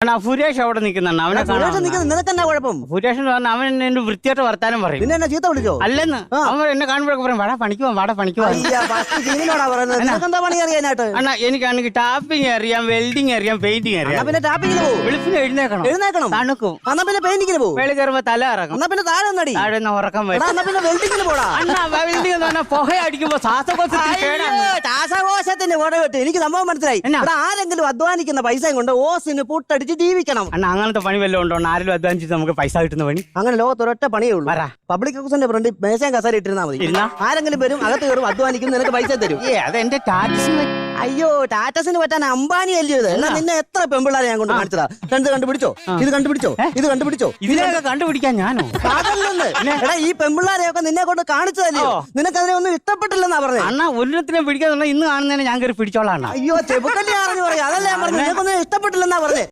അണ്ണാ സുരേഷ് അവിടെ നിൽക്കുന്ന അവനെ നിനക്കെന്നാ കുഴപ്പം? സുരേഷ് എന്ന് പറഞ്ഞാൽ അവൻ എന്നെ വൃത്തിയായിട്ട് വർത്താനം പറയും. പിന്നെ എന്നെ ചീത്ത വിളിച്ചോ? അല്ലെന്ന് അവൻ എന്നെ കാണുമ്പോഴൊക്കെ പറയും വാടാ പണിക്കുവാ വാടാ പണിക്കുവാ. നിനക്കെന്താ പണി അറിയാനായിട്ട്? അണ്ണാ എനിക്കാണെങ്കിൽ ടാപ്പിംഗ് അറിയാം, വെൽഡിങ് അറിയാം, പെയിന്റിങ് അറിയാം. പിന്നെ ടാപ്പിങ്ങിന് പോകും, വെളുപ്പിന് എഴുന്നേക്കണം, തണുക്കും. എന്നാ പിന്നെ പെയിന്റിങ്ങിന് പോകും, വെളി കയറുമ്പോ തല ഇറങ്ങും, എന്നാ പിന്നെ താഴെ നടി താഴെ ഉറക്കം വരും. എന്നാ പിന്നെ വെൽഡിങ്ങിന് പോടാ. അണ്ണാ വെൽഡിംഗ് എന്ന് പറഞ്ഞാൽ പുക അടിക്കുമ്പോ ശ്വാസകോശത്തിന്റെ കുട വെട്ട്. എനിക്ക് സംഭവം മനസ്സിലായി. ഇവിടെ ആരെങ്കിലും അധ്വാനിക്കുന്ന പൈസയും കൊണ്ട് ഓസിന് പുട്ടടിച്ച് ജീവിക്കണം. അണ്ണാ അങ്ങനത്തെ പണി വല്ലതും ഉണ്ടോ? ആരെങ്കിലും അധ്വാനിച്ചിട്ട് നമുക്ക് പൈസ കിട്ടുന്ന പണി? അങ്ങനെ ലോകത്തൊരൊറ്റ പണിയേ ഉള്ളൂ. പബ്ലിക് ഹൗസിന്റെ ഫ്രണ്ട് മേശയും കസേര ഇട്ടിരുന്നാ മതി. ആരെങ്കിലും വരും, അകത്ത് കയറും, അധ്വാനിക്കും, നിനക്ക് പൈസ തരും. അതെന്റെ ടാറ്റസിന്. അയ്യോ, ടാറ്റസിന് പറ്റാൻ അംബാനി അല്ലയോ ഇത്? എന്നാ നിന്നെ എത്ര പെമ്പിള്ളാരെ ഞാൻ കൊണ്ട് കാണിച്ചതാ. കണ്ടുപിടിച്ചോ, ഇത് കണ്ടുപിടിച്ചോ, ഇത് കണ്ടുപിടിച്ചോ. ഇതിനെയൊക്കെ കണ്ടുപിടിക്കാൻ ഞാനോ? അതല്ലെന്ന്. എടാ, ഈ പെമ്പിള്ളാരെയൊക്കെ നിന്നെ കൊണ്ട് കാണിച്ചതല്ലോ, നിനക്ക് അതിനെ ഒന്നും ഇഷ്ടപ്പെട്ടില്ലെന്നാ പറഞ്ഞത്. അണ്ണാ ഒരിടത്തിനെ പിടിക്കാതെ ഇന്ന് കാണുന്നതിനെ ഞാൻ കയറി പിടിച്ചോളാം. അയ്യോ, ചെബുക്കല്ലേ അറിഞ്ഞു പറയാം. അതല്ലേ ഞാൻ പറഞ്ഞു, നിനക്കൊന്നും ഇഷ്ടപ്പെട്ടില്ലെന്നാ പറഞ്ഞേ.